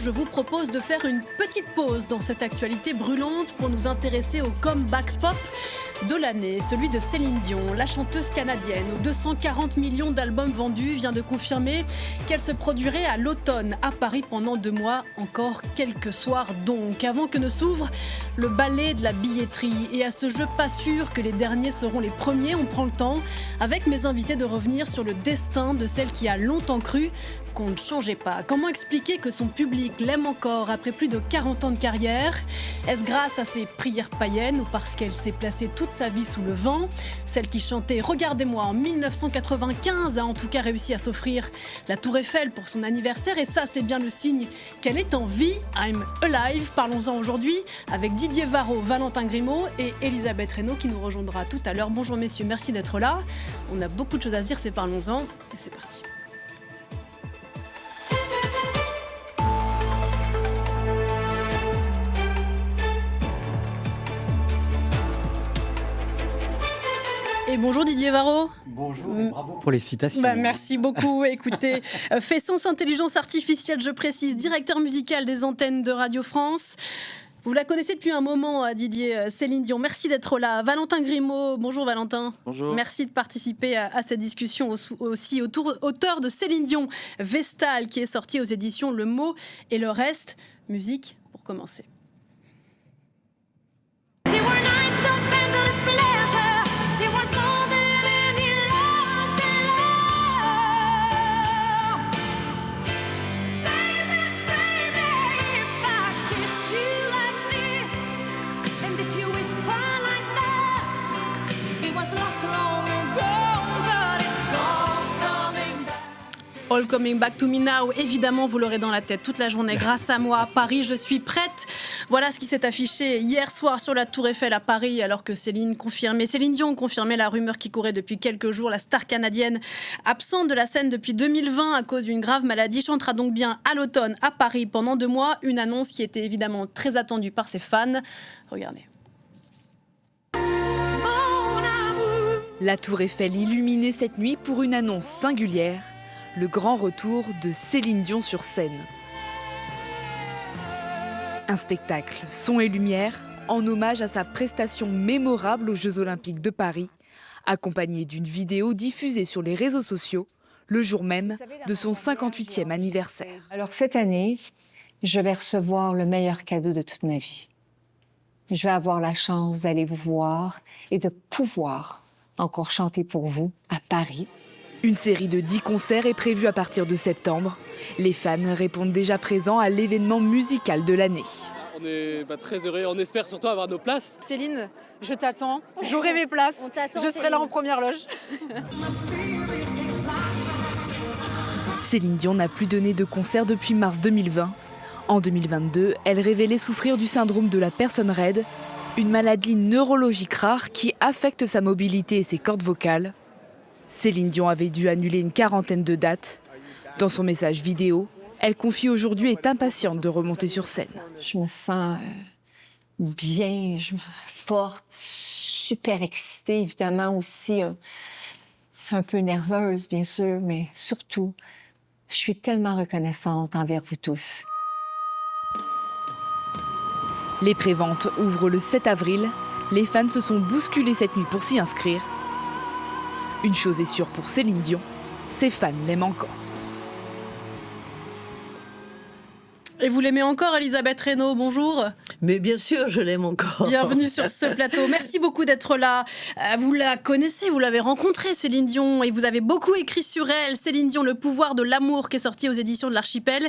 Je vous propose de faire une petite pause dans cette actualité brûlante pour nous intéresser au comeback pop de l'année, celui de Céline Dion. La chanteuse canadienne aux 240 millions d'albums vendus vient de confirmer qu'elle se produirait à l'automne à Paris pendant 2 mois, encore quelques soirs donc, avant que ne s'ouvre le ballet de la billetterie. Et à ce jeu, pas sûr que les derniers seront les premiers, on prend le temps, avec mes invités, de revenir sur le destin de celle qui a longtemps cru qu'on ne changeait pas. Comment expliquer que son public l'aime encore après plus de 40 ans de carrière? Est-ce grâce à ses prières païennes ou parce qu'elle s'est placée toute sa vie sous le vent? Celle qui chantait « Regardez-moi » en 1995 a en tout cas réussi à s'offrir la Tour Eiffel pour son anniversaire, et ça, c'est bien le signe qu'elle est en vie. I'm alive. Parlons-en aujourd'hui avec Didier Varro, Valentin Grimaud et Elisabeth Reynaud qui nous rejoindra tout à l'heure. Bonjour messieurs, merci d'être là. On a beaucoup de choses à se dire, c'est parlons-en et c'est parti. Et bonjour Didier Varro. Bonjour et bravo pour les citations. Merci beaucoup. Écoutez, Fessence Intelligence Artificielle, je précise, directeur musical des antennes de Radio France. Vous la connaissez depuis un moment, Didier, Céline Dion. Merci d'être là. Valentin Grimaud, bonjour Valentin. Bonjour. Merci de participer à cette discussion aussi. Auteur de Céline Dion, Vestale, qui est sorti aux éditions Le Mot et le Reste. Musique pour commencer. All Coming Back to Me Now, évidemment, vous l'aurez dans la tête toute la journée grâce à moi. Paris, je suis prête. Voilà ce qui s'est affiché hier soir sur la Tour Eiffel à Paris, alors que Céline Dion confirmait la rumeur qui courait depuis quelques jours. La star canadienne, absente de la scène depuis 2020 à cause d'une grave maladie, chantera donc bien à l'automne à Paris pendant 2 mois. Une annonce qui était évidemment très attendue par ses fans. Regardez. La Tour Eiffel illuminée cette nuit pour une annonce singulière. Le grand retour de Céline Dion sur scène. Un spectacle son et lumière en hommage à sa prestation mémorable aux Jeux Olympiques de Paris, accompagnée d'une vidéo diffusée sur les réseaux sociaux le jour même de son 58e anniversaire. Alors cette année, je vais recevoir le meilleur cadeau de toute ma vie. Je vais avoir la chance d'aller vous voir et de pouvoir encore chanter pour vous à Paris. Une série de 10 concerts est prévue à partir de septembre. Les fans répondent déjà présents à l'événement musical de l'année. On est très heureux, on espère surtout avoir nos places. Céline, je t'attends, j'aurai mes places, je serai là en première loge. Céline Dion n'a plus donné de concert depuis mars 2020. En 2022, elle révélait souffrir du syndrome de la personne raide, une maladie neurologique rare qui affecte sa mobilité et ses cordes vocales. Céline Dion avait dû annuler une 40aine de dates. Dans son message vidéo, elle confie aujourd'hui être impatiente de remonter sur scène. Je me sens bien, forte, super excitée, évidemment aussi un peu nerveuse, bien sûr, mais surtout, je suis tellement reconnaissante envers vous tous. Les préventes ouvrent le 7 avril. Les fans se sont bousculés cette nuit pour s'y inscrire. Une chose est sûre pour Céline Dion, ses fans l'aiment encore. Et vous l'aimez encore, Elisabeth Reynaud, bonjour. Mais bien sûr, je l'aime encore. Bienvenue sur ce plateau. Merci beaucoup d'être là. Vous la connaissez, vous l'avez rencontrée, Céline Dion, et vous avez beaucoup écrit sur elle. Céline Dion, le pouvoir de l'amour, qui est sorti aux éditions de l'Archipel.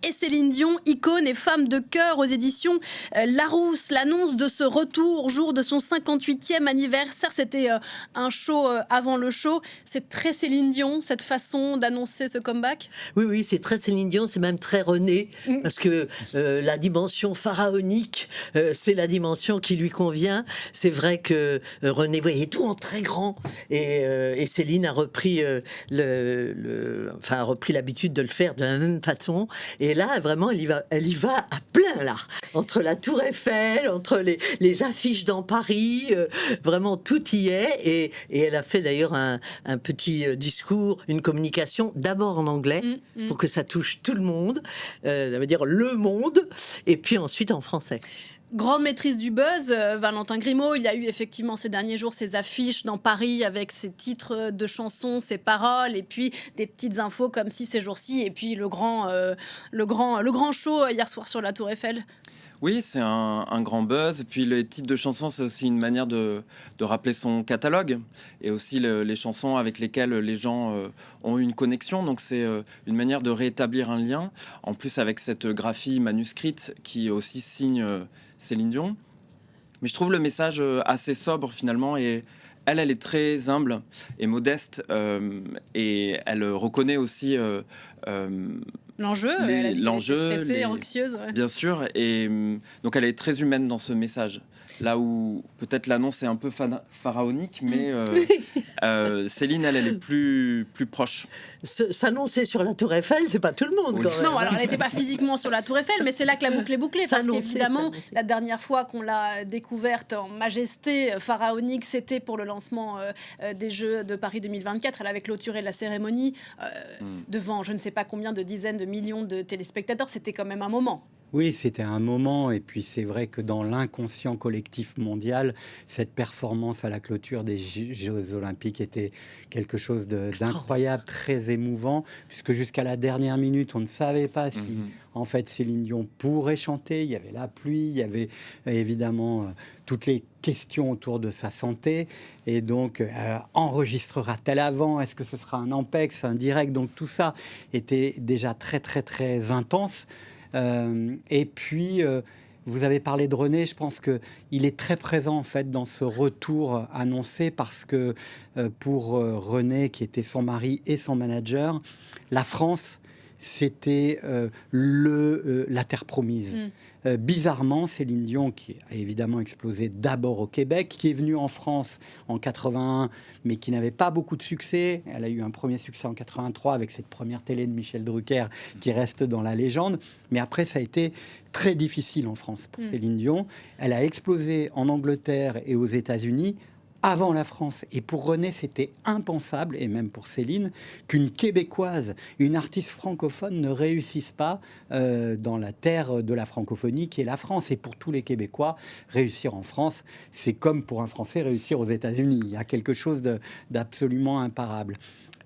Et Céline Dion, icône et femme de cœur, aux éditions Larousse. L'annonce de ce retour, jour de son 58e anniversaire, c'était un show avant le show. C'est très Céline Dion, cette façon d'annoncer ce comeback? Oui, c'est très Céline Dion, c'est même très René, parce que la dimension pharaonique, c'est la dimension qui lui convient. C'est vrai que René voyait tout en très grand, et Céline a repris l'habitude de le faire de la même façon. Et là, vraiment, elle y va à plein là. entre la Tour Eiffel, entre les affiches dans Paris, vraiment tout y est. Et elle a fait d'ailleurs un petit discours, une communication, d'abord en anglais, pour que ça touche tout le monde, ça veut dire le monde, et puis ensuite en français. Grande maîtrise du buzz, Valentin Grimaud. Il y a eu effectivement ces derniers jours ces affiches dans Paris avec ses titres de chansons, ses paroles, et puis des petites infos comme si ces jours-ci, et puis le grand show hier soir sur la Tour Eiffel. Oui, c'est un grand buzz. Et puis les titres de chansons, c'est aussi une manière de rappeler son catalogue et aussi les chansons avec lesquelles les gens ont eu une connexion. Donc c'est une manière de rétablir un lien. En plus avec cette graphie manuscrite qui aussi signe Céline Dion. Mais je trouve le message assez sobre finalement, et elle est très humble et modeste, et elle reconnaît aussi l'enjeu. Elle a dit qu'elle était stressée, anxieuse. Ouais. Bien sûr, et donc elle est très humaine dans ce message. Là où peut-être l'annonce est un peu pharaonique, mais Céline, elle est plus proche. S'annoncer sur la Tour Eiffel, c'est pas tout le monde. Quand même. Non, alors elle n'était pas physiquement sur la Tour Eiffel, mais c'est là que la boucle est bouclée. Parce qu'évidemment, la dernière fois qu'on l'a découverte en majesté pharaonique, c'était pour le lancement des Jeux de Paris 2024. Elle avait clôturé la cérémonie devant je ne sais pas combien de dizaines de millions de téléspectateurs. C'était quand même un moment. Oui, c'était un moment, et puis c'est vrai que dans l'inconscient collectif mondial, cette performance à la clôture des Jeux Olympiques était quelque chose d'incroyable, très émouvant, puisque jusqu'à la dernière minute, on ne savait pas si en fait Céline Dion pourrait chanter. Il y avait la pluie, il y avait évidemment toutes les questions autour de sa santé, et donc enregistrera-t-elle avant? Est-ce que ce sera un ampex, un direct? Donc tout ça était déjà très très très intense. Et puis, vous avez parlé de René. Je pense qu'il est très présent en fait dans ce retour annoncé, parce que pour René, qui était son mari et son manager, la France, c'était la terre promise. Bizarrement, Céline Dion, qui a évidemment explosé d'abord au Québec, qui est venue en France en 81, mais qui n'avait pas beaucoup de succès. Elle a eu un premier succès en 83 avec cette première télé de Michel Drucker qui reste dans la légende. Mais après, ça a été très difficile en France pour Céline Dion. Elle a explosé en Angleterre et aux États-Unis avant la France. Et pour René, c'était impensable, et même pour Céline, qu'une Québécoise, une artiste francophone, ne réussisse pas dans la terre de la francophonie qui est la France. Et pour tous les Québécois, réussir en France, c'est comme pour un Français réussir aux États-Unis. Il y a quelque chose d'absolument imparable.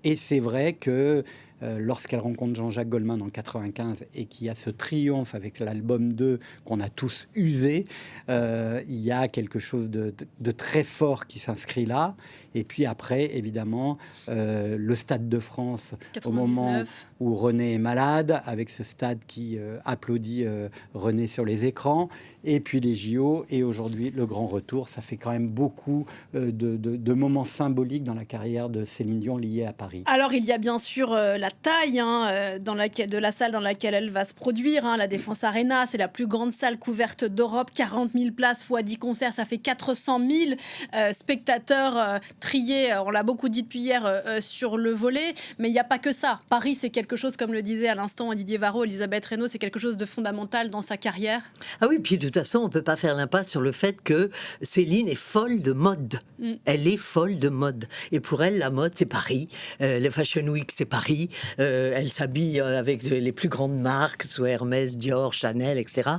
Et c'est vrai que lorsqu'elle rencontre Jean-Jacques Goldman en 95 et qu'il y a ce triomphe avec l'album 2 qu'on a tous usé, il y a quelque chose de très fort qui s'inscrit là. Et puis après, évidemment, le Stade de France, 99. Au moment où René est malade, avec ce stade qui applaudit René sur les écrans, et puis les JO, et aujourd'hui le grand retour. Ça fait quand même beaucoup de moments symboliques dans la carrière de Céline Dion liés à Paris. Alors il y a bien sûr la taille de la salle dans laquelle elle va se produire, la Défense Arena. C'est la plus grande salle couverte d'Europe, 40 000 places fois 10 concerts, ça fait 400 000 spectateurs triés, on l'a beaucoup dit depuis hier, sur le volet. Mais il n'y a pas que ça. Paris, c'est quelque chose, comme le disait à l'instant Didier Varro, Elisabeth Reynaud, c'est quelque chose de fondamental dans sa carrière. Ah oui, puis de toute façon, on ne peut pas faire l'impasse sur le fait que Céline est folle de mode. Elle est folle de mode. Et pour elle, la mode, c'est Paris. Les Fashion Week, c'est Paris. Elle s'habille avec les plus grandes marques, soit Hermès, Dior, Chanel, etc.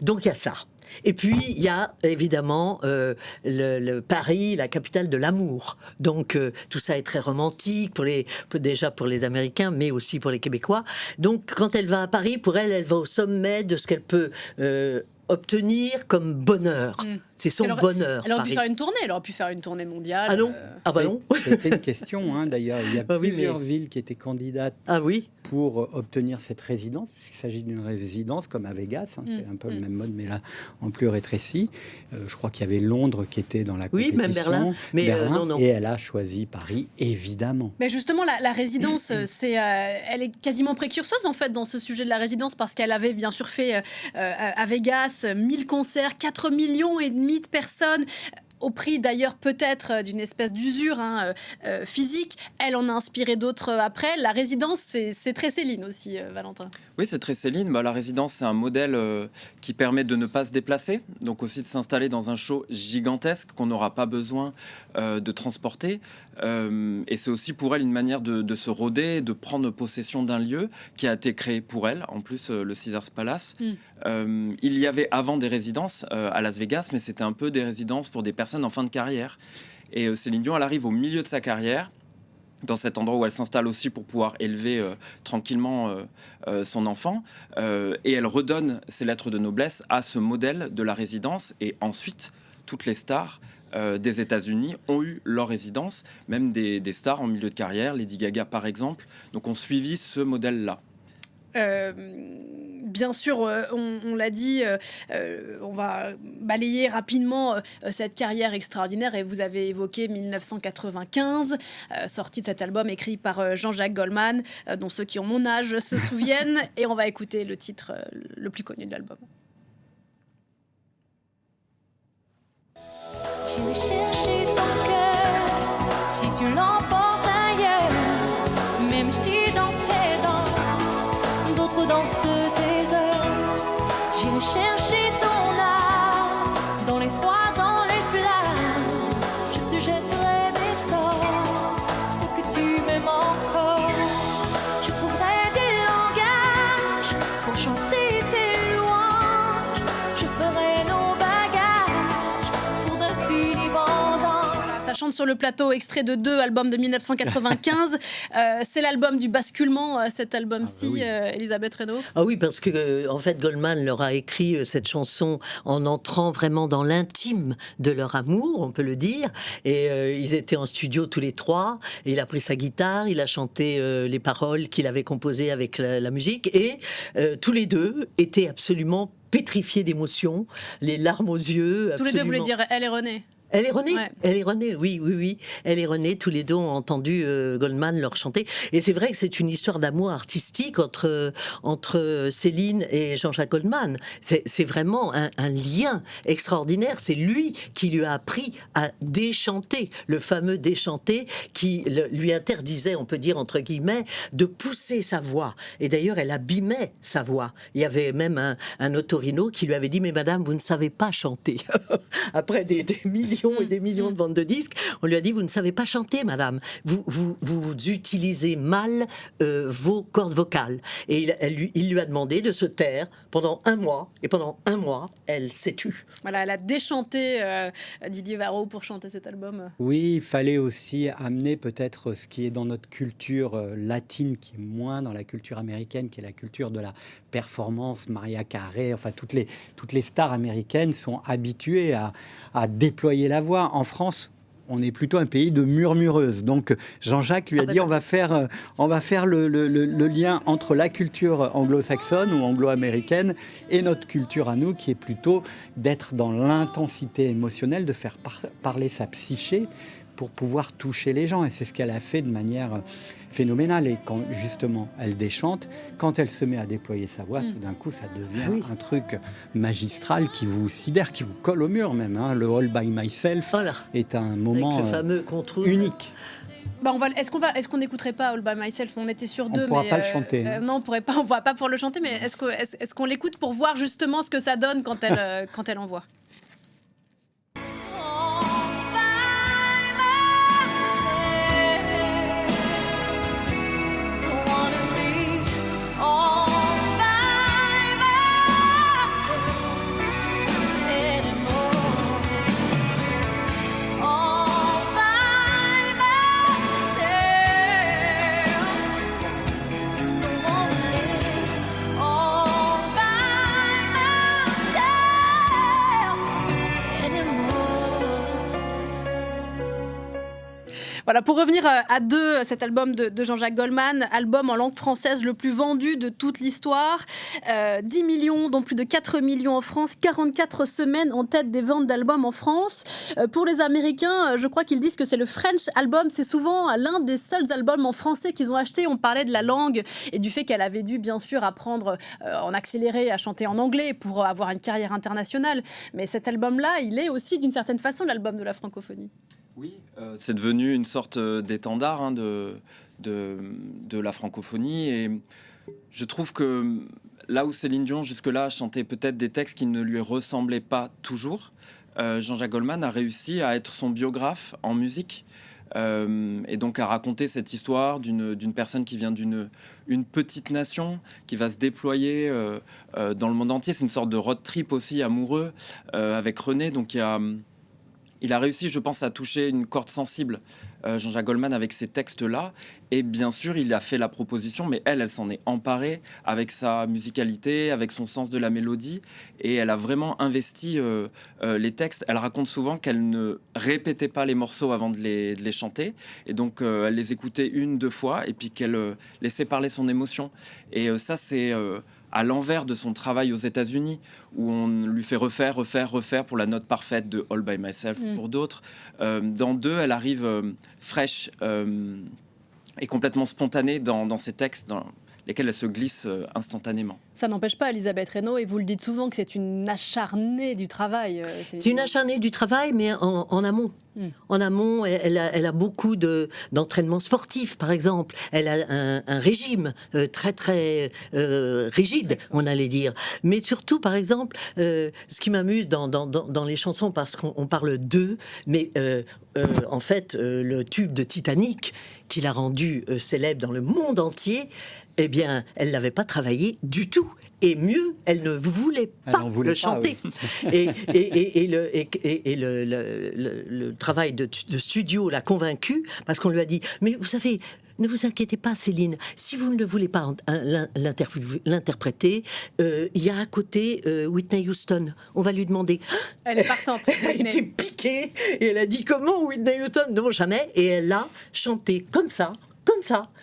Donc il y a ça. Et puis, il y a évidemment le Paris, la capitale de l'amour. Donc, tout ça est très romantique, déjà pour les Américains, mais aussi pour les Québécois. Donc, quand elle va à Paris, pour elle, elle va au sommet de ce qu'elle peut obtenir comme bonheur. C'est son bonheur. Elle aurait pu faire une tournée, elle aurait pu faire une tournée mondiale. Ah non, ah bah non. C'était une question, d'ailleurs. Il y a plusieurs villes qui étaient candidates pour obtenir cette résidence, puisqu'il s'agit d'une résidence comme à Vegas. C'est un peu le même mode, mais là, en plus rétréci. Je crois qu'il y avait Londres qui était dans la compétition. Oui, même Berlin. Mais non. Et elle a choisi Paris, évidemment. Mais justement, la résidence, elle est quasiment précurseuse, en fait, dans ce sujet de la résidence, parce qu'elle avait bien sûr fait à Vegas 1000 concerts, 4,5 millions de personnes. au prix d'ailleurs peut-être d'une espèce d'usure physique. Elle en a inspiré d'autres après. La résidence, c'est très Céline aussi, Valentin. Oui, c'est très Céline. La résidence, c'est un modèle qui permet de ne pas se déplacer, donc aussi de s'installer dans un show gigantesque qu'on n'aura pas besoin de transporter. Et c'est aussi pour elle une manière de se roder, de prendre possession d'un lieu qui a été créé pour elle, en plus le Caesars Palace. Il y avait avant des résidences à Las Vegas, mais c'était un peu des résidences pour des personnes en fin de carrière. Et Céline Dion, elle arrive au milieu de sa carrière, dans cet endroit où elle s'installe aussi pour pouvoir élever tranquillement son enfant. Et elle redonne ses lettres de noblesse à ce modèle de la résidence. Et ensuite, toutes les stars des États-Unis ont eu leur résidence, même des stars en milieu de carrière, Lady Gaga par exemple, donc ont suivi ce modèle-là. Bien sûr, on l'a dit, on va balayer rapidement cette carrière extraordinaire et vous avez évoqué 1995, sortie de cet album écrit par Jean-Jacques Goldman, dont ceux qui ont mon âge se souviennent, et on va écouter le titre le plus connu de l'album. J'irai chercher ton cœur si tu l'emportes ailleurs, même si dans tes danses d'autres dansent tes heures. J'irai chercher ton âme dans les froids, dans les flammes. Je te jetterai des sorts pour que tu m'aimes encore. Je trouverai des langages pour chanter tes louanges. Je ferai nos bagages pour d'infinis vendanges. Ça chante sur le plateau, extrait de 2 albums de 1995. C'est l'album du basculement, cet album-ci, Elisabeth Reynaud. Ah oui, parce que en fait, Goldman leur a écrit cette chanson en entrant vraiment dans l'intime de leur amour, on peut le dire. Et ils étaient en studio tous les trois. Et il a pris sa guitare, il a chanté les paroles qu'il avait composées avec la musique. Et tous les deux étaient absolument pétrifiés d'émotion, les larmes aux yeux. Tous les deux voulaient dire elle et René. Elle est Renée, Ouais. Elle est Renée, oui. Elle est Renée, tous les deux ont entendu Goldman leur chanter. Et c'est vrai que c'est une histoire d'amour artistique entre Céline et Jean-Jacques Goldman. C'est vraiment un lien extraordinaire. C'est lui qui lui a appris à déchanter, le fameux déchanter qui lui interdisait, on peut dire entre guillemets, de pousser sa voix. Et d'ailleurs, elle abîmait sa voix. Il y avait même un otorino qui lui avait dit « Mais madame, vous ne savez pas chanter ». Après des millions et des millions de ventes de disques, on lui a dit vous ne savez pas chanter, madame. Vous utilisez mal vos cordes vocales. Et il lui a demandé de se taire pendant 1 mois. Et pendant 1 mois, elle s'est tue. Voilà, elle a déchanté Didier Varro pour chanter cet album. Oui, il fallait aussi amener peut-être ce qui est dans notre culture latine, qui est moins dans la culture américaine, qui est la culture de la performance. Mariah Carey, enfin toutes les stars américaines sont habituées à déployer la voix. En France, on est plutôt un pays de murmureuses. Donc Jean-Jacques lui a dit on va faire le lien entre la culture anglo-saxonne ou anglo-américaine et notre culture à nous, qui est plutôt d'être dans l'intensité émotionnelle, de faire parler sa psyché pour pouvoir toucher les gens. Et c'est ce qu'elle a fait de manière phénoménale. Et quand justement elle déchante, quand elle se met à déployer sa voix, tout d'un coup ça devient un truc magistral qui vous sidère, qui vous colle au mur même. Le All by Myself est un moment avec le fameux contrôle unique. Bah est-ce qu'on n'écouterait pas All by Myself? On était sur 2, on pourra pas le chanter. Non, on pourrait pas, on pourra pas pour le chanter, mais est-ce qu'on l'écoute pour voir justement ce que ça donne quand elle envoie? Voilà, pour revenir à deux, cet album de Jean-Jacques Goldman, album en langue française le plus vendu de toute l'histoire. 10 millions, dont plus de 4 millions en France, 44 semaines en tête des ventes d'albums en France. Pour les Américains, je crois qu'ils disent que c'est le French album. C'est souvent l'un des seuls albums en français qu'ils ont acheté. On parlait de la langue et du fait qu'elle avait dû bien sûr apprendre en accéléré à chanter en anglais pour avoir une carrière internationale. Mais cet album-là, il est aussi d'une certaine façon l'album de la francophonie. Oui, c'est devenu une sorte d'étendard de la francophonie. Et je trouve que là où Céline Dion, jusque-là, chantait peut-être des textes qui ne lui ressemblaient pas toujours, Jean-Jacques Goldman a réussi à être son biographe en musique. Et donc à raconter cette histoire d'une personne qui vient d'une petite nation, qui va se déployer dans le monde entier. C'est une sorte de road trip aussi amoureux avec René. Donc il a réussi, je pense, à toucher une corde sensible, Jean-Jacques Goldman, avec ces textes-là. Et bien sûr, il a fait la proposition, mais elle s'en est emparée avec sa musicalité, avec son sens de la mélodie. Et elle a vraiment investi les textes. Elle raconte souvent qu'elle ne répétait pas les morceaux avant de les chanter. Et donc, elle les écoutait 1-2 fois et puis qu'elle laissait parler son émotion. Et ça, c'est... à l'envers de son travail aux États-Unis, où on lui fait refaire pour la note parfaite de All by Myself ou pour d'autres. Dans deux, elle arrive fraîche et complètement spontanée dans ses textes, dans lesquels elle se glisse instantanément. Ça n'empêche pas Elisabeth Reynaud, et vous le dites souvent, que c'est une acharnée du travail. C'est une acharnée du travail, mais en amont. En amont, elle a beaucoup d'entraînement sportif, par exemple. Elle a un régime très, très rigide, on allait dire. Mais surtout, par exemple, ce qui m'amuse dans les chansons, parce qu'on parle d'eux, mais en fait, le tube de Titanic, qui l'a rendu célèbre dans le monde entier, eh bien, elle l'avait pas travaillé du tout. Et mieux, elle ne voulait pas le chanter. Oui. Et le travail de studio l'a convaincue, parce qu'on lui a dit, mais vous savez, ne vous inquiétez pas, Céline, si vous ne voulez pas l'interpréter, il y a à côté Whitney Houston. On va lui demander. Elle est partante. Elle était piquée et elle a dit, comment Whitney Houston? Non, jamais. Et elle a chanté comme ça,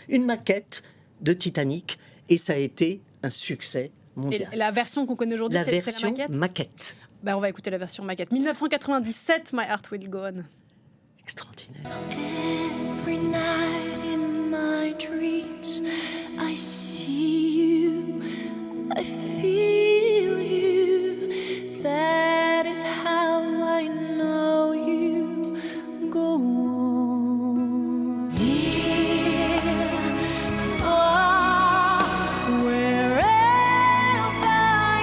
une maquette de Titanic, et ça a été un succès mondial. Et la version qu'on connaît aujourd'hui, c'est la maquette. Maquette. On va écouter la version maquette. 1997, My Heart Will Go On. Extraordinaire. Every night in my dreams, I see you, I feel you. That is how I know you go on. Near, far, wherever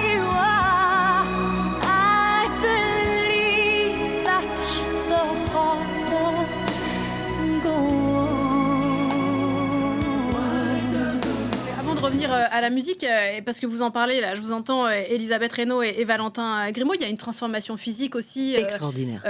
you are, I believe that the heart does go on. Avant de revenir à la musique, et parce que vous en parlez, là, je vous entends, Elisabeth Reynaud et Valentin Grimaud, il y a une transformation physique aussi. Extraordinaire.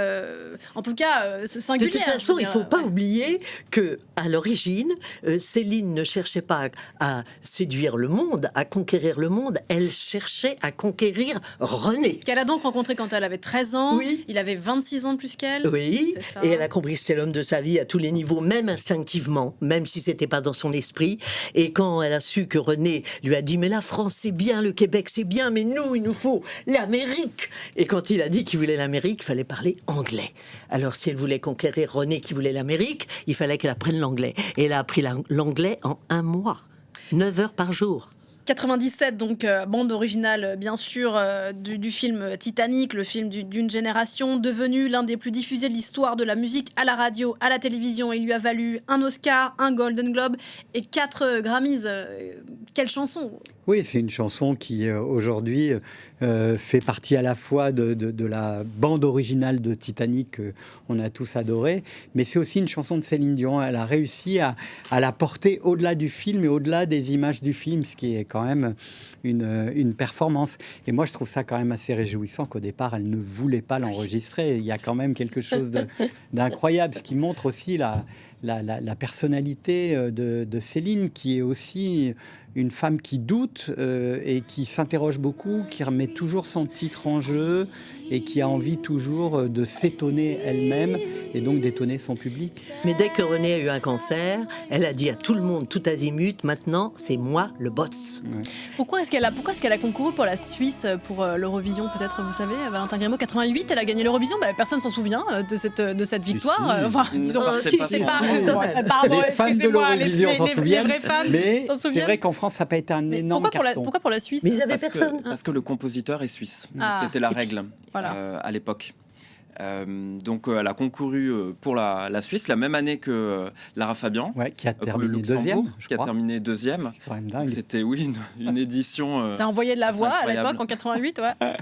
En tout cas, singulière. De toute façon, il ne faut pas oublier que, à l'origine, Céline ne cherchait pas à séduire le monde, à conquérir le monde. Elle cherchait à conquérir René. Qu'elle a donc rencontré quand elle avait 13 ans. Oui. Il avait 26 ans de plus qu'elle. Oui, et elle a compris que c'était l'homme de sa vie à tous les niveaux, même instinctivement, même si c'était pas dans son esprit. Et quand elle a su que René lui a dit, mais la France c'est bien, le Québec c'est bien, mais nous, il nous faut l'Amérique. Et quand il a dit qu'il voulait l'Amérique, il fallait parler anglais. Alors si elle voulait conquérir René qui voulait l'Amérique, il fallait qu'elle apprenne l'anglais. Et elle a appris l'anglais en 1 mois, 9 heures par jour. 97, donc bande originale bien sûr du film Titanic, le film d'une génération, devenu l'un des plus diffusés de l'histoire de la musique à la radio, à la télévision. Il lui a valu un Oscar, un Golden Globe et 4 Grammys. Quelle chanson! Oui, c'est une chanson qui aujourd'hui fait partie à la fois de la bande originale de Titanic qu'on a tous adoré, mais c'est aussi une chanson de Céline Dion. Elle a réussi à la porter au-delà du film et au-delà des images du film, ce qui est quand même une performance. Et moi, je trouve ça quand même assez réjouissant qu'au départ, elle ne voulait pas l'enregistrer. Il y a quand même quelque chose d'incroyable, ce qui montre aussi la personnalité de Céline, qui est aussi une femme qui doute et qui s'interroge beaucoup, qui remet toujours son titre en jeu, et qui a envie toujours de s'étonner elle-même et donc d'étonner son public. Mais dès que Renée a eu un cancer, elle a dit à tout le monde, tout azimut, maintenant c'est moi le boss. Ouais. Pourquoi est-ce qu'elle a concouru pour la Suisse pour l'Eurovision, peut-être, vous savez, Valentin Grimaud, 88, elle a gagné l'Eurovision, personne s'en souvient de cette victoire. Si. Enfin, disons, Si, c'est si, pas... si. Pardon, Les fans de excusez-moi, l'Eurovision s'en les souviennent, vrais fans mais s'en c'est souviennent. vrai qu'en France, ça n'a pas été un Mais énorme carton. pourquoi pour la Suisse? Mais ils avaient Parce personne. parce que le compositeur est suisse. Ah. C'était la règle Voilà. à l'époque. Donc elle a concouru pour la Suisse la même année que Lara Fabian. Ouais, qui a pour le terminé Luxembourg, deuxième, je qui a crois. terminé deuxième. C'est quand même Donc dingue. c'était une édition. Ça envoyait de la assez voix à incroyable. l'époque, en 88, ouais.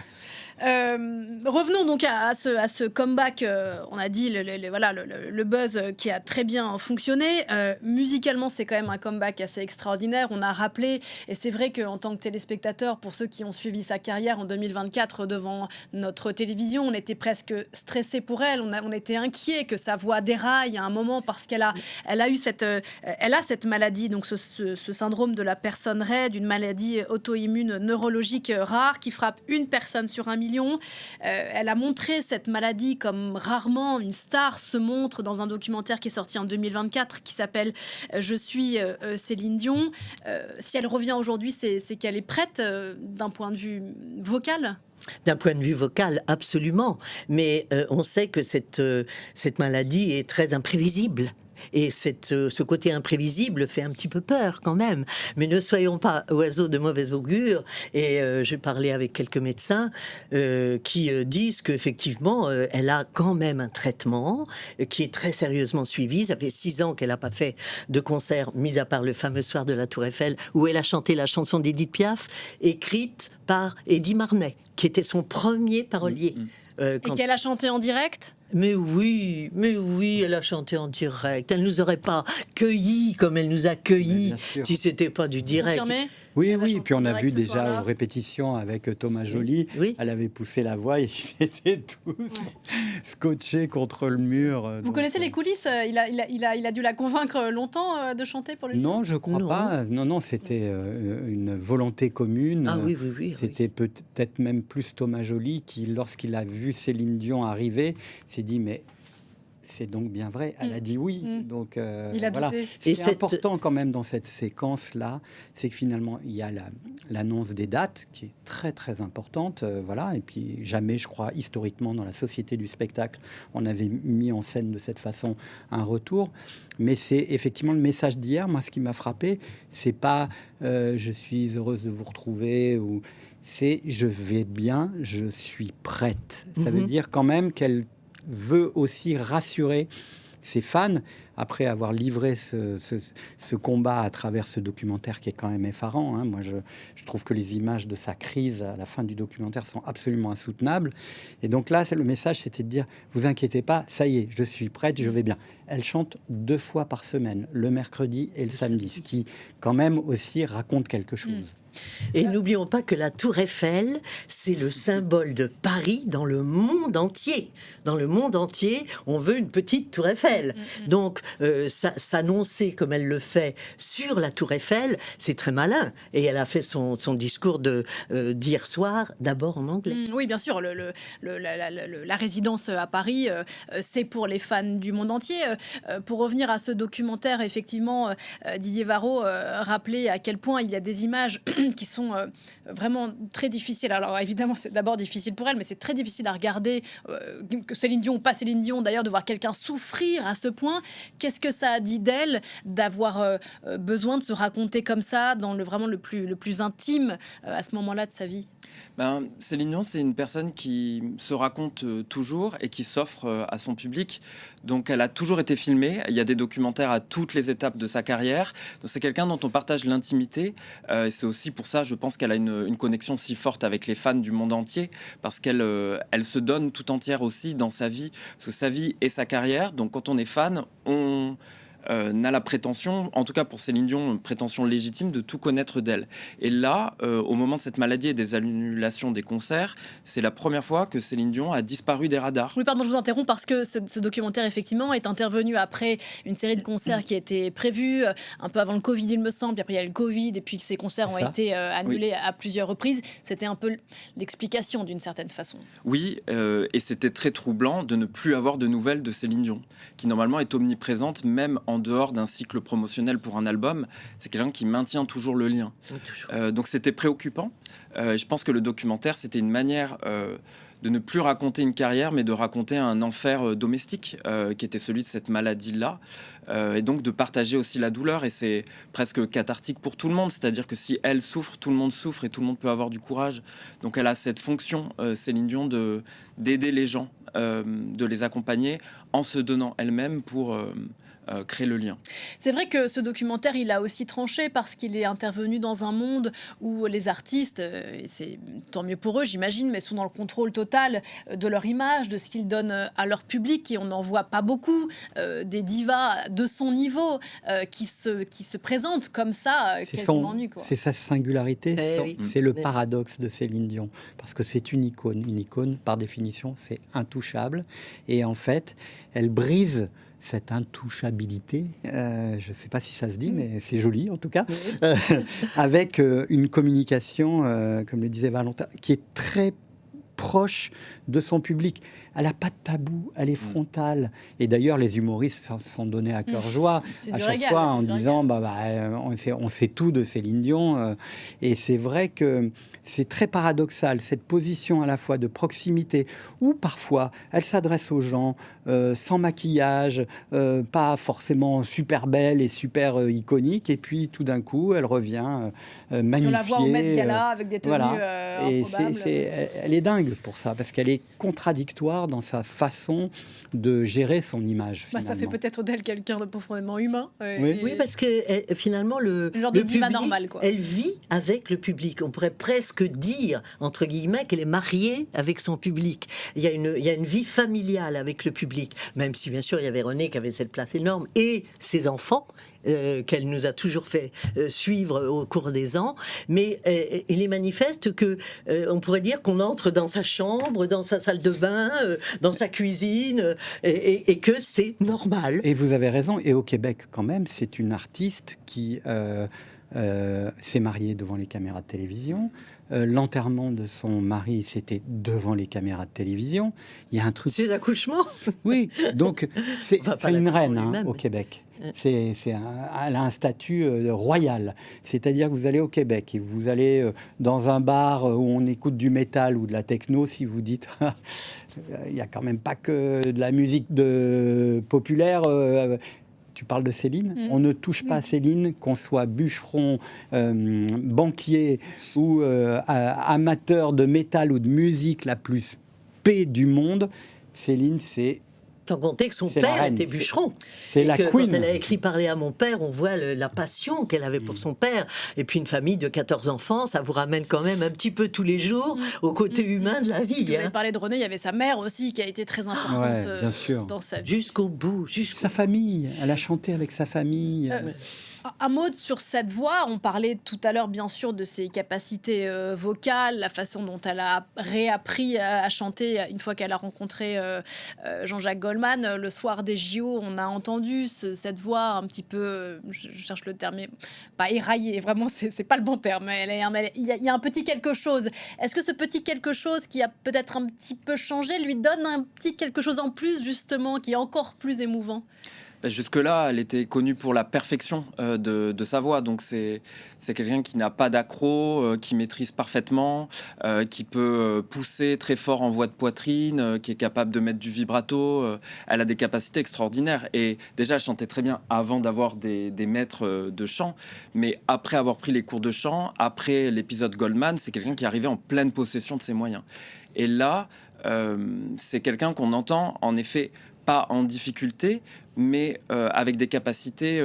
Revenons donc à ce comeback. On a dit le buzz qui a très bien fonctionné. Musicalement, c'est quand même un comeback assez extraordinaire. On a rappelé, et c'est vrai qu'en tant que téléspectateur, pour ceux qui ont suivi sa carrière en 2024 devant notre télévision, on était presque stressé pour elle. On était inquiet que sa voix déraille à un moment parce qu'elle a cette maladie, donc ce syndrome de la personne raide, une maladie auto-immune neurologique rare qui frappe une personne sur 1 million. Elle a montré cette maladie comme rarement une star se montre dans un documentaire qui est sorti en 2024 qui s'appelle Je suis Céline Dion. Si elle revient aujourd'hui, c'est qu'elle est prête d'un point de vue vocal. D'un point de vue vocal, absolument. Mais on sait que cette maladie est très imprévisible. Et ce côté imprévisible fait un petit peu peur quand même. Mais ne soyons pas oiseaux de mauvaise augure. Et j'ai parlé avec quelques médecins qui disent qu'effectivement, elle a quand même un traitement qui est très sérieusement suivi. Ça fait 6 ans qu'elle n'a pas fait de concert, mis à part le fameux soir de la Tour Eiffel, où elle a chanté la chanson d'Édith Piaf, écrite par Eddy Marnay, qui était son premier parolier. Et qu'elle a chanté en direct. Mais oui, elle a chanté en direct. Elle nous aurait pas cueillis comme elle nous a cueillis si c'était pas du direct. Confirmé. Oui, Elle a oui, chanté puis on en a direct vu ce déjà soir-là. aux répétitions avec Thomas Joly, Oui. elle avait poussé la voix et ils étaient tous scotchés contre le mur. Vous donc, connaissez les coulisses? Il a dû la convaincre longtemps de chanter pour lui. Non, je crois Non. pas. Non, c'était une volonté commune. Ah oui. C'était peut-être même plus Thomas Joly qui, lorsqu'il a vu Céline Dion arriver, s'est dit mais c'est donc bien vrai. Elle a dit oui. Donc Il a voilà. douté. Ce qui Et est cette- important quand même dans cette séquence-là, c'est que finalement il y a l'annonce des dates qui est très très importante. Voilà. Et puis jamais, je crois, historiquement dans la société du spectacle, on avait mis en scène de cette façon un retour. Mais c'est effectivement le message d'hier. Moi, ce qui m'a frappé, c'est pas je suis heureuse de vous retrouver ou c'est je vais bien, je suis prête. Ça veut dire quand même qu'elle veut aussi rassurer ses fans après avoir livré ce combat à travers ce documentaire qui est quand même effarant. Hein. Moi, je trouve que les images de sa crise à la fin du documentaire sont absolument insoutenables. Et donc là, le message, c'était de dire, vous inquiétez pas, ça y est, je suis prête, je vais bien. Elle chante 2 fois par semaine, le mercredi et le samedi, ce qui quand même aussi raconte quelque chose. Et n'oublions pas que la Tour Eiffel, c'est le symbole de Paris dans le monde entier. Dans le monde entier, on veut une petite Tour Eiffel. Donc, s'annoncer comme elle le fait sur la Tour Eiffel, c'est très malin. Et elle a fait son discours d'hier soir, d'abord en anglais. Oui, bien sûr. La résidence à Paris, c'est pour les fans du monde entier. Pour revenir à ce documentaire, effectivement, Didier Varro rappelait à quel point il y a des images qui sont vraiment très difficiles. Alors évidemment, c'est d'abord difficile pour elle, mais c'est très difficile à regarder, que Céline Dion ou pas Céline Dion, d'ailleurs, de voir quelqu'un souffrir à ce point. Qu'est-ce que ça a dit d'elle d'avoir besoin de se raconter comme ça, dans vraiment le plus intime à ce moment-là de sa vie? Céline Dion, c'est une personne qui se raconte toujours et qui s'offre à son public. Donc, elle a toujours été filmée. Il y a des documentaires à toutes les étapes de sa carrière. Donc, c'est quelqu'un dont on partage l'intimité. Et c'est aussi pour ça, je pense qu'elle a une connexion si forte avec les fans du monde entier, parce qu'elle elle se donne tout entière aussi dans sa vie. Parce que sa vie et sa carrière. Donc, quand on est fan, n'a la prétention, en tout cas pour Céline Dion, une prétention légitime de tout connaître d'elle. Et là, au moment de cette maladie et des annulations des concerts, c'est la première fois que Céline Dion a disparu des radars. Oui, pardon, je vous interromps parce que ce documentaire, effectivement, est intervenu après une série de concerts qui était prévue un peu avant le Covid, il me semble. Puis après, il y a eu le Covid et puis ces concerts ont été annulés à plusieurs reprises. C'était un peu l'explication d'une certaine façon. Oui, et c'était très troublant de ne plus avoir de nouvelles de Céline Dion, qui normalement est omniprésente, même en dehors d'un cycle promotionnel pour un album. C'est quelqu'un qui maintient toujours le lien. Donc c'était préoccupant. Je pense que le documentaire, c'était une manière de ne plus raconter une carrière, mais de raconter un enfer domestique, qui était celui de cette maladie-là. Et donc de partager aussi la douleur. Et c'est presque cathartique pour tout le monde. C'est-à-dire que si elle souffre, tout le monde souffre et tout le monde peut avoir du courage. Donc elle a cette fonction, Céline Dion, d'aider les gens, de les accompagner en se donnant elle-même pour créer le lien. C'est vrai que ce documentaire, il a aussi tranché parce qu'il est intervenu dans un monde où les artistes, et c'est tant mieux pour eux, j'imagine, mais sont dans le contrôle total de leur image, de ce qu'ils donnent à leur public, et on n'en voit pas beaucoup, des divas de son niveau qui se présentent comme ça, quasiment nues, quoi. C'est sa singularité, c'est le paradoxe de Céline Dion, parce que c'est une icône. Une icône, par définition, c'est intouchable, et en fait, elle brise cette intouchabilité, je ne sais pas si ça se dit, mais c'est joli en tout cas, avec une communication, comme le disait Valentin, qui est très proche de son public. Elle n'a pas de tabou, elle est frontale. Et d'ailleurs, les humoristes s'en donnaient à cœur joie à chaque fois en disant on sait tout de Céline Dion. Et c'est vrai que c'est très paradoxal, cette position à la fois de proximité, où parfois elle s'adresse aux gens sans maquillage, pas forcément super belle et super iconique, et puis tout d'un coup, elle revient magnifiée. On la voit au Met Gala avec des tenues improbables. Elle est dingue pour ça, parce qu'elle est contradictoire dans sa façon de gérer son image. Ça fait peut-être d'elle quelqu'un de profondément humain. Oui, parce que finalement, le genre de le diva public, normale, quoi. Elle vit avec le public. On pourrait presque dire, entre guillemets, qu'elle est mariée avec son public. Il y a une vie familiale avec le public, même si bien sûr il y avait René qui avait cette place énorme, et ses enfants, qu'elle nous a toujours fait suivre au cours des ans, mais il est manifeste que on pourrait dire qu'on entre dans sa chambre, dans sa salle de bain, dans sa cuisine, et que c'est normal. Et vous avez raison, et au Québec quand même, c'est une artiste qui s'est mariée devant les caméras de télévision. L'enterrement de son mari, c'était devant les caméras de télévision. Il y a un truc... C'est l'accouchement. Oui, donc c'est une reine au Québec. Elle a un statut royal. C'est-à-dire que vous allez au Québec et vous allez dans un bar où on écoute du métal ou de la techno, si vous dites il n'y a quand même pas que de la musique populaire. Tu parles de Céline, on ne touche pas à Céline, qu'on soit bûcheron, banquier ou amateur de métal ou de musique la plus paix du monde. Céline, c'est... Sans compter que son père était bûcheron. C'est la queen. Quand elle a écrit Parler à mon père, on voit la passion qu'elle avait pour son père. Et puis une famille de 14 enfants, ça vous ramène quand même un petit peu tous les jours au côté humain de la vie. Vous avez parlé de René, il y avait sa mère aussi qui a été très importante bien sûr. dans sa vie. Jusqu'au bout. Sa famille, elle a chanté avec sa famille. Un mot sur cette voix. On parlait tout à l'heure, bien sûr, de ses capacités vocales, la façon dont elle a réappris à chanter une fois qu'elle a rencontré Jean-Jacques Goldman. Le soir des JO, on a entendu cette voix un petit peu, je cherche le terme, mais pas éraillée, vraiment, c'est pas le bon terme. Il y a un petit quelque chose. Est-ce que ce petit quelque chose qui a peut-être un petit peu changé lui donne un petit quelque chose en plus, justement, qui est encore plus émouvant ? Jusque-là, elle était connue pour la perfection de sa voix. Donc, c'est quelqu'un qui n'a pas d'accro, qui maîtrise parfaitement, qui peut pousser très fort en voix de poitrine, qui est capable de mettre du vibrato. Elle a des capacités extraordinaires. Et déjà, elle chantait très bien avant d'avoir des maîtres de chant. Mais après avoir pris les cours de chant, après l'épisode Goldman, c'est quelqu'un qui arrivait en pleine possession de ses moyens. Et là, c'est quelqu'un qu'on entend, en effet, pas en difficulté, mais avec des capacités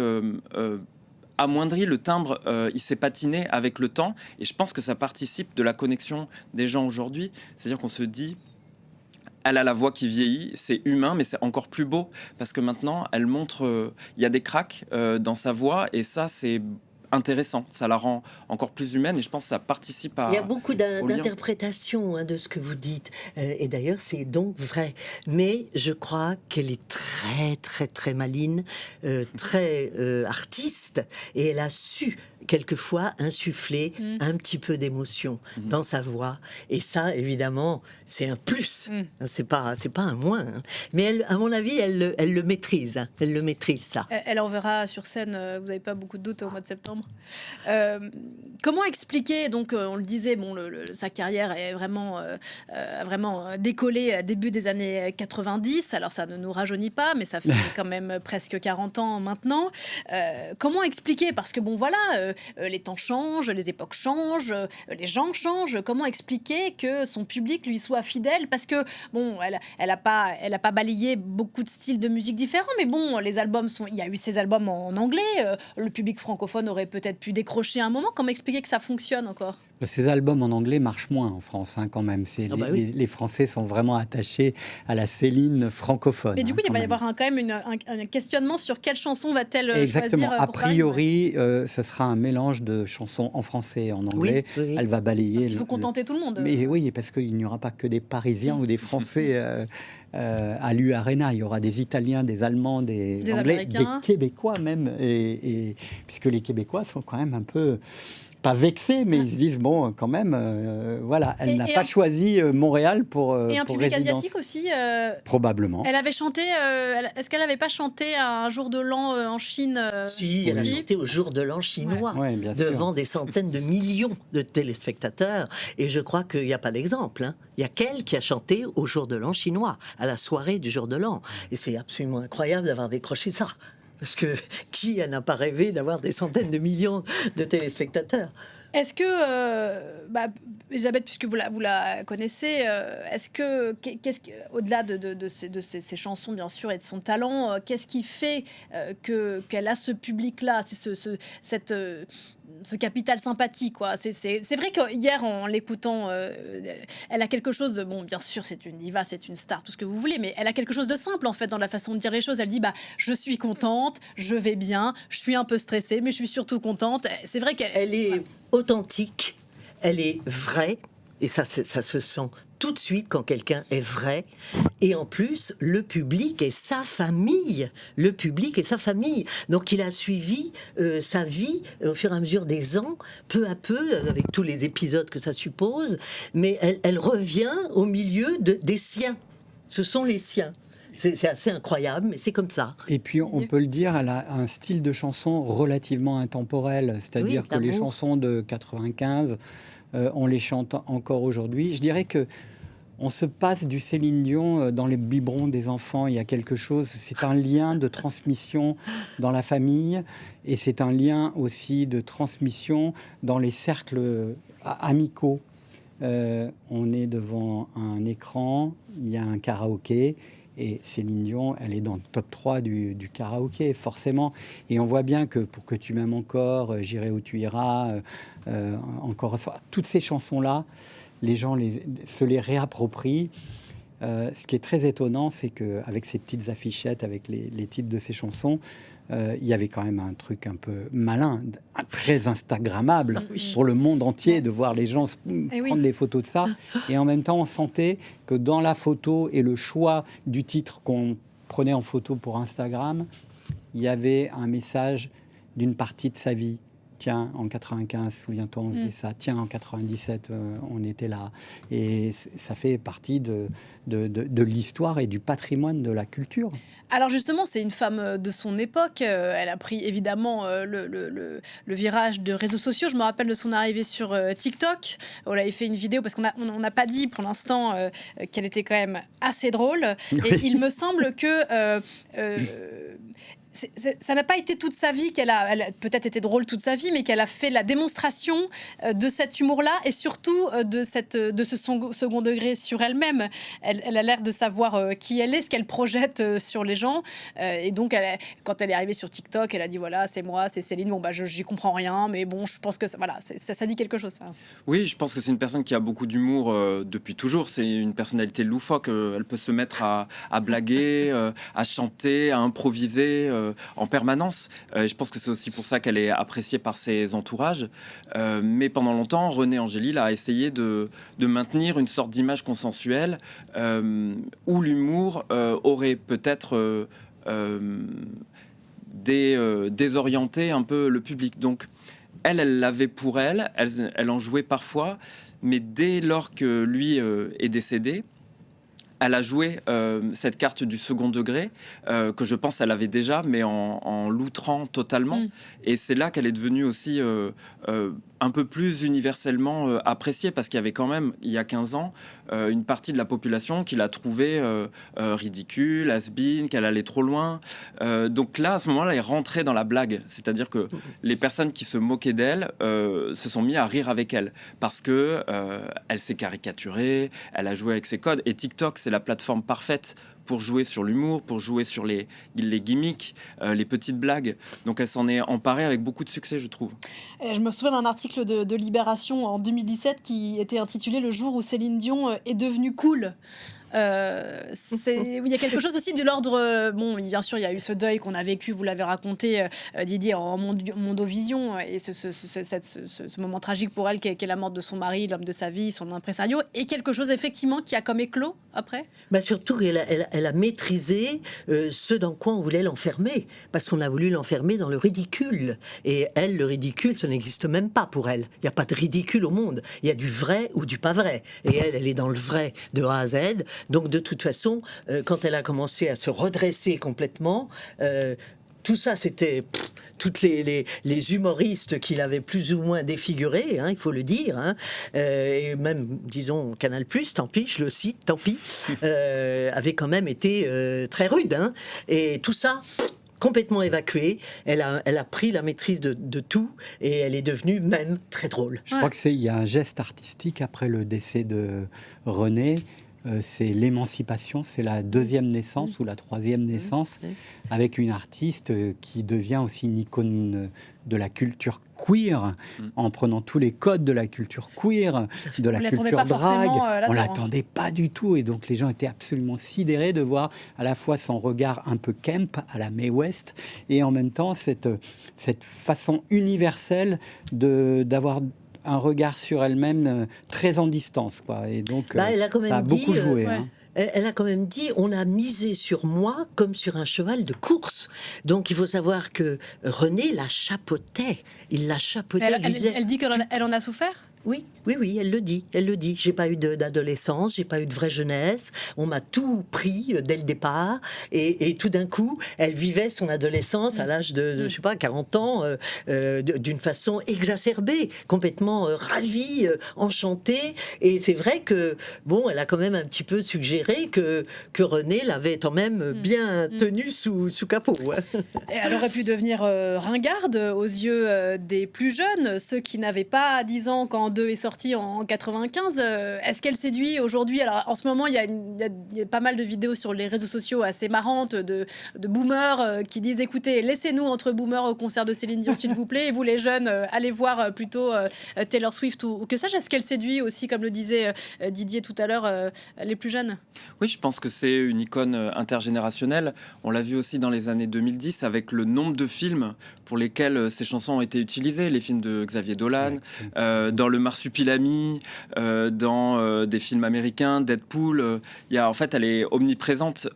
amoindries. Le timbre, il s'est patiné avec le temps, et je pense que ça participe de la connexion des gens aujourd'hui. C'est-à-dire qu'on se dit, elle a la voix qui vieillit, c'est humain, mais c'est encore plus beau parce que maintenant, elle montre, il y a des cracks dans sa voix et ça, c'est intéressant. Ça la rend encore plus humaine et je pense que ça participe à. Il y a beaucoup au lien. d'interprétations de ce que vous dites. Et d'ailleurs, c'est donc vrai. Mais je crois qu'elle est très, très, très maligne, très artiste. Et elle a su, quelquefois, insuffler un petit peu d'émotion dans sa voix. Et ça, évidemment, c'est un plus. C'est pas un moins. Hein. Mais elle, à mon avis, elle le maîtrise. Hein. Elle le maîtrise, ça. Elle en verra sur scène, vous n'avez pas beaucoup de doutes au mois de septembre. Comment expliquer, donc on le disait, bon, sa carrière est vraiment décollé début des années 90, alors ça ne nous rajeunit pas, mais ça fait quand même presque 40 ans maintenant. Comment expliquer, parce que bon voilà, les temps changent, les époques changent, les gens changent, comment expliquer que son public lui soit fidèle, parce que bon, elle a pas balayé beaucoup de styles de musique différents, mais bon, les albums il y a eu ces albums en anglais, le public francophone aurait peut-être pu décrocher un moment. Comment expliquer que ça fonctionne encore ? Ces albums en anglais marchent moins en France, quand même. Les Français sont vraiment attachés à la Céline francophone. Mais du coup, il va y avoir quand même un questionnement sur quelle chanson va-t-elle Exactement. choisir. A priori, ce sera un mélange de chansons en français et en anglais. Oui. Elle va balayer. Parce qu'il faut contenter tout le monde. Mais oui, parce qu'il n'y aura pas que des Parisiens ou des Français à l'U Arena. Il y aura des Italiens, des Allemands, des Anglais, des Québécois même. Et puisque les Québécois sont quand même un peu... pas vexés, mais ils se disent, bon, quand même, voilà, elle n'a pas choisi Montréal pour et un pour public résidence. asiatique aussi Probablement. Elle avait chanté, est-ce qu'elle n'avait pas chanté un jour de l'an en Chine Si, elle a chanté au jour de l'an chinois, bien devant sûr. des centaines de millions de téléspectateurs. Et je crois qu'il n'y a pas d'exemple. Hein. Il y a qu'elle qui a chanté au jour de l'an chinois, à la soirée du jour de l'an. Et c'est absolument incroyable d'avoir décroché ça. Parce que qui n'a pas rêvé d'avoir des centaines de millions de téléspectateurs ? Est-ce que, Elisabeth, puisque vous la connaissez, est-ce que, au-delà de ces chansons, bien sûr, et de son talent, qu'est-ce qui fait qu'elle a ce public-là, c'est ce capital sympathie, quoi. C'est vrai que hier, en l'écoutant, elle a quelque chose de... Bon, bien sûr, c'est une diva, c'est une star, tout ce que vous voulez, mais elle a quelque chose de simple, en fait, dans la façon de dire les choses. Elle dit, je suis contente, je vais bien, je suis un peu stressée, mais je suis surtout contente. C'est vrai qu'elle... est authentique, elle est vraie, et ça se sent tout de suite quand quelqu'un est vrai. Et en plus, le public est sa famille. Le public est sa famille. Donc il a suivi sa vie au fur et à mesure des ans, peu à peu, avec tous les épisodes que ça suppose. Mais elle revient au milieu des siens. Ce sont les siens. C'est assez incroyable, mais c'est comme ça. Et puis, on peut le dire, elle a un style de chanson relativement intemporel. C'est-à-dire que les chansons de 95, on les chante encore aujourd'hui. Je dirais que on se passe du Céline Dion dans les biberons des enfants. Il y a quelque chose, c'est un lien de transmission dans la famille et c'est un lien aussi de transmission dans les cercles amicaux. On est devant un écran, il y a un karaoké et Céline Dion, elle est dans le top 3 du karaoké, forcément. Et on voit bien que pour que tu m'aimes encore, j'irai où tu iras, encore toutes ces chansons-là, les gens se les réapproprient. Ce qui est très étonnant, c'est qu'avec ces petites affichettes, avec les titres de ces chansons, il y avait quand même un truc un peu malin, très instagrammable pour le monde entier, de voir les gens prendre des photos de ça. Et en même temps, on sentait que dans la photo et le choix du titre qu'on prenait en photo pour Instagram, il y avait un message d'une partie de sa vie. Tiens, en 95, souviens-toi, on faisait ça. Tiens, en 97, on était là. Et ça fait partie de l'histoire et du patrimoine de la culture. Alors justement, c'est une femme de son époque. Elle a pris évidemment le virage de réseaux sociaux. Je me rappelle de son arrivée sur TikTok. On avait fait une vidéo parce qu'on n'a pas dit pour l'instant qu'elle était quand même assez drôle. Et il me semble que... ça n'a pas été toute sa vie elle a peut-être été drôle toute sa vie, mais qu'elle a fait la démonstration de cet humour-là et surtout de ce second degré sur elle-même. Elle a l'air de savoir qui elle est, ce qu'elle projette sur les gens. Et donc, quand elle est arrivée sur TikTok, elle a dit voilà, c'est moi, c'est Céline. Bon, j'y comprends rien, mais bon, je pense que ça dit quelque chose. Ça. Oui, je pense que c'est une personne qui a beaucoup d'humour depuis toujours. C'est une personnalité loufoque. Elle peut se mettre à blaguer, à chanter, à improviser en permanence. Je pense que c'est aussi pour ça qu'elle est appréciée par ses entourages. Mais pendant longtemps, René Angélil a essayé de maintenir une sorte d'image consensuelle où l'humour aurait peut-être désorienté un peu le public. Donc, elle l'avait pour elle en jouait parfois, mais dès lors que lui est décédé, elle a joué cette carte du second degré que je pense elle avait déjà, mais en l'outrant totalement. Et c'est là qu'elle est devenue aussi un peu plus universellement appréciée, parce qu'il y avait quand même, il y a 15 ans, une partie de la population qui l'a trouvée ridicule, has-been, qu'elle allait trop loin. Donc là, à ce moment-là, elle est rentrée dans la blague. C'est-à-dire que les personnes qui se moquaient d'elle se sont mis à rire avec elle, parce que elle s'est caricaturée, elle a joué avec ses codes. Et TikTok, c'est la plateforme parfaite pour jouer sur l'humour, pour jouer sur les gimmicks, les petites blagues. Donc elle s'en est emparée avec beaucoup de succès, je trouve. Je me souviens d'un article de Libération en 2017 qui était intitulé « Le jour où Céline Dion est devenue cool ». Il y a quelque chose aussi de l'ordre. Bon, bien sûr, il y a eu ce deuil qu'on a vécu, vous l'avez raconté, Didier, en Mondovision, et ce moment tragique pour elle, qui est la mort de son mari, l'homme de sa vie, son impresario, et quelque chose effectivement qui a comme éclos après. Surtout qu'elle a maîtrisé ce dans quoi on voulait l'enfermer, parce qu'on a voulu l'enfermer dans le ridicule. Et elle, le ridicule, ça n'existe même pas pour elle. Il n'y a pas de ridicule au monde. Il y a du vrai ou du pas vrai. Et elle est dans le vrai de A à Z. Donc de toute façon, quand elle a commencé à se redresser complètement, tout ça, c'était toutes les humoristes qui l'avaient plus ou moins défiguré, il faut le dire, et même, disons, Canal+, tant pis, je le cite, tant pis, avait quand même été très rude. Et tout ça, complètement évacué, elle a pris la maîtrise de tout, et elle est devenue même très drôle. Je crois qu'il y a un geste artistique après le décès de René. C'est l'émancipation, c'est la deuxième naissance ou la troisième naissance, avec une artiste qui devient aussi une icône de la culture queer, en prenant tous les codes de la culture queer, de la culture drague. On l'attendait pas du tout, et donc les gens étaient absolument sidérés de voir à la fois son regard un peu camp à la Mae West, et en même temps cette façon universelle d'avoir un regard sur elle-même très en distance, quoi. Et donc, elle a quand même ça a beaucoup joué. Elle a quand même dit, on a misé sur moi comme sur un cheval de course. Donc il faut savoir que René la chapeautait. Il la chapeautait. Elle dit qu'elle en a souffert. Oui, elle le dit. J'ai pas eu d'adolescence, j'ai pas eu de vraie jeunesse. On m'a tout pris dès le départ. Et tout d'un coup, elle vivait son adolescence à l'âge de je sais pas, 40 ans, d'une façon exacerbée, complètement ravie, enchantée. Et c'est vrai que, bon, elle a quand même un petit peu suggéré que René l'avait quand même bien tenue sous capot. Et elle aurait pu devenir ringarde aux yeux des plus jeunes, ceux qui n'avaient pas 10 ans quand 2 est sorti en 95. Est-ce qu'elle séduit aujourd'hui? Alors en ce moment, il y a pas mal de vidéos sur les réseaux sociaux assez marrantes de boomers qui disent écoutez, laissez-nous entre boomers au concert de Céline Dion s'il vous plaît, et vous les jeunes allez voir plutôt Taylor Swift ou que sais-je. Est-ce qu'elle séduit aussi, comme le disait Didier tout à l'heure, les plus jeunes? Oui, je pense que c'est une icône intergénérationnelle. On l'a vu aussi dans les années 2010 avec le nombre de films pour lesquels ces chansons ont été utilisées, les films de Xavier Dolan, dans Le Marsupilami, dans des films américains, Deadpool. En fait, elle est omniprésente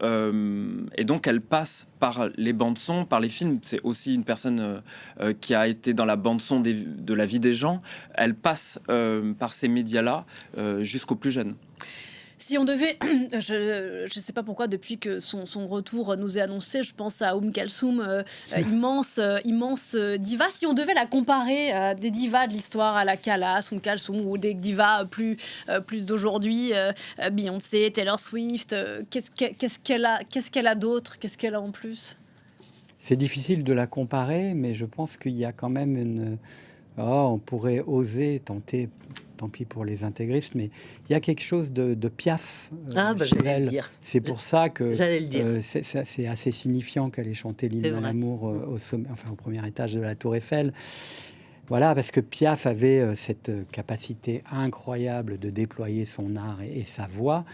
et donc elle passe par les bandes-son, par les films. C'est aussi une personne qui a été dans la bande-son de la vie des gens. Elle passe par ces médias-là jusqu'aux plus jeunes. Si on devait, je ne sais pas pourquoi, depuis que son retour nous est annoncé, je pense à Kalsoum, immense diva. Si on devait la comparer à des divas de l'histoire, à la Callas, Kalsoum, ou des divas plus d'aujourd'hui, Beyoncé, Taylor Swift, qu'est-ce qu'elle a d'autre? Qu'est-ce qu'elle a en plus? C'est difficile de la comparer, mais je pense qu'il y a quand même on pourrait oser tenter, tant pis pour les intégristes, mais il y a quelque chose de Piaf chez j'allais elle. le dire. C'est pour ça que J'allais le dire. c'est assez signifiant qu'elle ait chanté l'hymne à l'amour au premier étage de la Tour Eiffel. Voilà, parce que Piaf avait cette capacité incroyable de déployer son art et sa voix,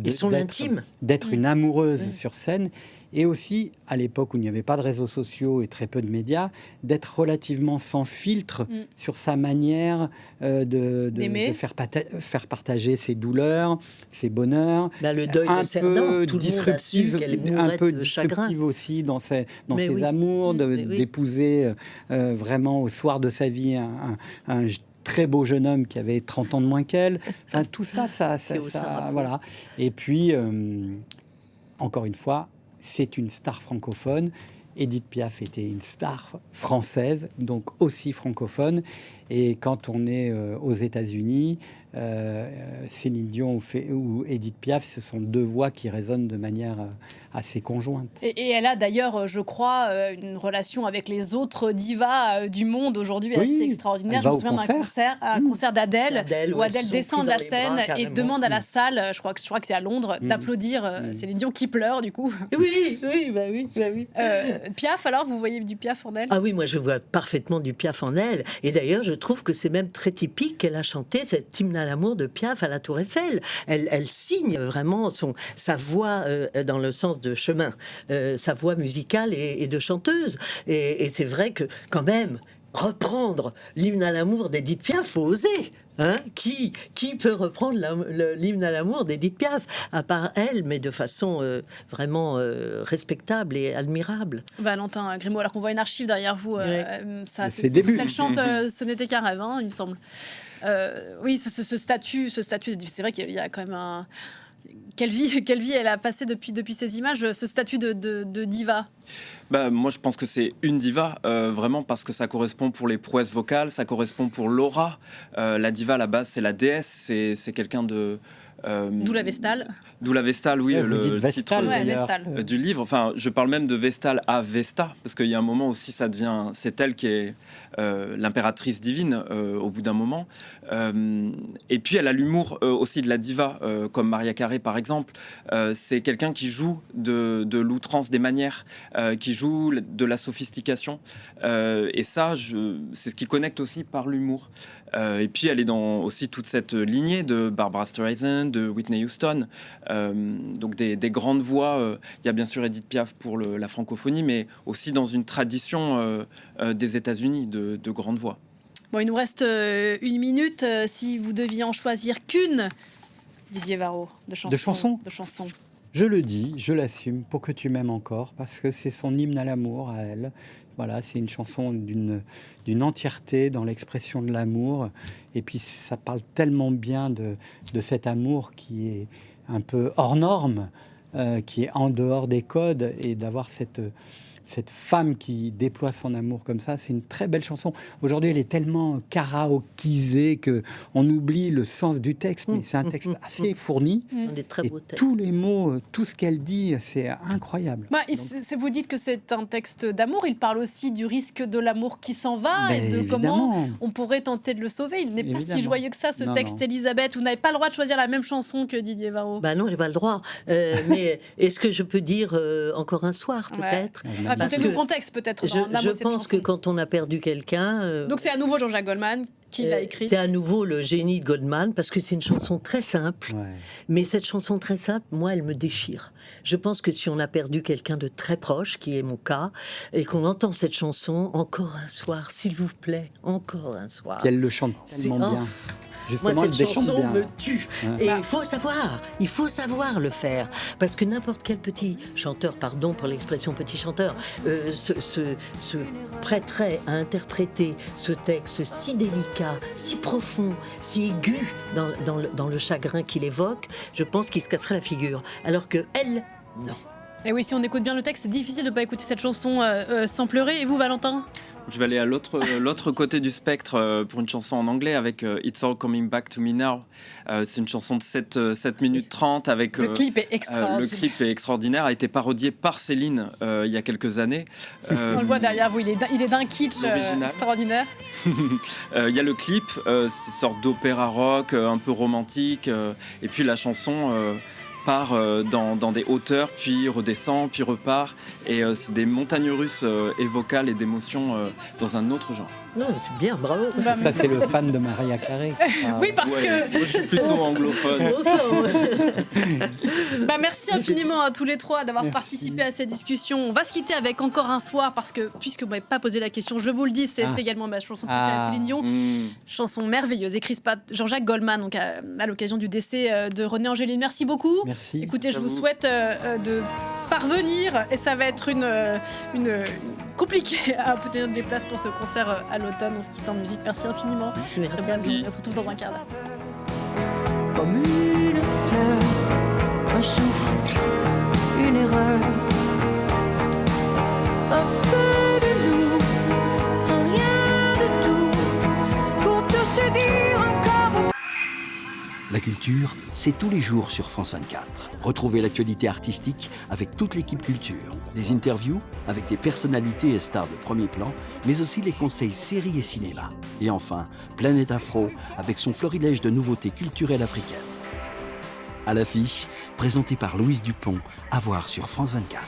Et son intime. d'être une amoureuse sur scène, et aussi, à l'époque où il n'y avait pas de réseaux sociaux et très peu de médias, d'être relativement sans filtre sur sa manière de faire partager ses douleurs, ses bonheurs. Le deuil de Cerdan, tout le monde a su qu'elle mourait de chagrin. Disruptive aussi dans ses oui. amours, d'épouser vraiment au soir de sa vie un très beau jeune homme qui avait 30 ans de moins qu'elle. Enfin, tout ça voilà. Et puis, encore une fois, c'est une star francophone. Edith Piaf était une star française, donc aussi francophone. Et quand on est aux États-Unis, Céline Dion ou Edith Piaf, ce sont deux voix qui résonnent de manière assez conjointe. Et elle a d'ailleurs, je crois, une relation avec les autres divas du monde aujourd'hui assez extraordinaire. Je me souviens d'un concert d'Adèle, où Adèle descend de la scène et demande à la salle, je crois que c'est à Londres, d'applaudir Céline Dion qui pleure du coup. Oui. Piaf, alors, vous voyez du Piaf en elle? Ah oui, moi je vois parfaitement du Piaf en elle. Et d'ailleurs, je trouve que c'est même très typique qu'elle a chanté cet hymne à l'amour de Piaf à la Tour Eiffel. Elle signe vraiment sa voix dans le sens de chemin, sa voix musicale et de chanteuse. Et c'est vrai que quand même, reprendre l'hymne à l'amour d'Edith Piaf, faut oser. Qui peut reprendre l'hymne à l'amour d'Edith Piaf, à part elle, mais de façon vraiment respectable et admirable. Valentin Grimaud, alors qu'on voit une archive derrière vous, ses débuts. Elle chante Ce n'était qu'un rêve, il me semble. Oui, ce statut, c'est vrai qu'il y a quand même Quelle vie elle a passé depuis ces images, ce statut de diva? Moi, je pense que c'est une diva, vraiment, parce que ça correspond pour les prouesses vocales, ça correspond pour l'aura. La diva, à la base, c'est la déesse, c'est quelqu'un de... D'où la Vestale. D'où la Vestale, oui, le titre Vestale. du livre. Enfin, je parle même de Vestale à Vesta, parce qu'il y a un moment aussi, c'est elle qui est l'impératrice divine au bout d'un moment. Et puis, elle a l'humour aussi de la diva, comme Maria Carey, par exemple. C'est quelqu'un qui joue de l'outrance des manières, qui joue de la sophistication. Et ça, c'est ce qui connecte aussi par l'humour. Et puis, elle est dans aussi toute cette lignée de Barbra Streisand, de Whitney Houston, donc des grandes voix. Il y a bien sûr Edith Piaf pour la francophonie, mais aussi dans une tradition des États-Unis de grandes voix. Bon, il nous reste 1 minute. Si vous deviez en choisir qu'une, Didier Varro, de chansons. Je le dis, je l'assume, Pour que tu m'aimes encore, parce que c'est son hymne à l'amour à elle. Voilà, c'est une chanson d'une entièreté dans l'expression de l'amour. Et puis, ça parle tellement bien de cet amour qui est un peu hors norme, qui est en dehors des codes. Et d'avoir cette femme qui déploie son amour comme ça, c'est une très belle chanson. Aujourd'hui, elle est tellement karaokisée qu'on oublie le sens du texte. Mais c'est un texte assez fourni. Des très beaux textes. Tous les mots, tout ce qu'elle dit, c'est incroyable. Vous dites que c'est un texte d'amour. Il parle aussi du risque de l'amour qui s'en va et de comment on pourrait tenter de le sauver. Il n'est pas si joyeux que ça, ce texte, Elisabeth. Vous n'avez pas le droit de choisir la même chanson que Didier Varro. Non, j'ai pas le droit. Mais est-ce que je peux dire Encore un soir, peut-être? Racontez-nous le contexte, peut-être. Je pense que quand on a perdu quelqu'un... Donc c'est à nouveau Jean-Jacques Goldman qui l'a écrite. C'est à nouveau le génie de Goldman, parce que c'est une chanson très simple. Mais cette chanson très simple, moi, elle me déchire. Je pense que si on a perdu quelqu'un de très proche, qui est mon cas, et qu'on entend cette chanson, Encore un soir, s'il vous plaît, encore un soir. Puis elle le chante tellement bien. Justement, moi, cette chanson bien. me tue. Et il faut savoir le faire. Parce que n'importe quel petit chanteur, pardon pour l'expression petit chanteur, se prêterait à interpréter ce texte si délicat, si profond, si aigu dans le chagrin qu'il évoque. Je pense qu'il se casserait la figure. Alors que elle, non. Et oui, si on écoute bien le texte, c'est difficile de ne pas écouter cette chanson sans pleurer. Et vous, Valentin ? Je vais aller à l'autre côté du spectre pour une chanson en anglais avec It's All Coming Back to Me Now. C'est une chanson de 7 minutes 30 avec... Le clip est extraordinaire. Le clip est extraordinaire, a été parodié par Céline il y a quelques années. On le voit derrière vous, il est d'un kitsch extraordinaire. Il y a le clip, c'est une sorte d'opéra rock un peu romantique. Et puis la chanson... part dans des hauteurs, puis redescend, puis repart. Et c'est des montagnes russes et vocales et d'émotions dans un autre genre. Non, c'est bien, bravo. Ça, c'est le fan de Maria Carey. Oui, parce que... Moi, je suis plutôt anglophone. Merci infiniment à tous les trois d'avoir participé à cette discussion. On va se quitter avec Encore un soir, parce que, puisque vous m'avez pas posé la question, je vous le dis, c'est également ma chanson préférée de Céline Dion. Chanson merveilleuse, écrite par Jean-Jacques Goldman, donc à l'occasion du décès de René Angélil. Merci beaucoup. Merci. Écoutez, je vous souhaite de parvenir, et ça va être une compliqué à obtenir des places pour ce concert à l'automne. On se quitte en musique. Merci infiniment. Merci. On se retrouve dans un quart d'heure. Comme une fleur, un souffle, une erreur, un peu de nous, rien de tout, pour tout se dire encore. La culture, c'est tous les jours sur France 24. Retrouvez l'actualité artistique avec toute l'équipe culture. Des interviews avec des personnalités et stars de premier plan, mais aussi les conseils séries et cinéma. Et enfin, Planète Afro avec son florilège de nouveautés culturelles africaines. À l'affiche, présenté par Louise Dupont, à voir sur France 24.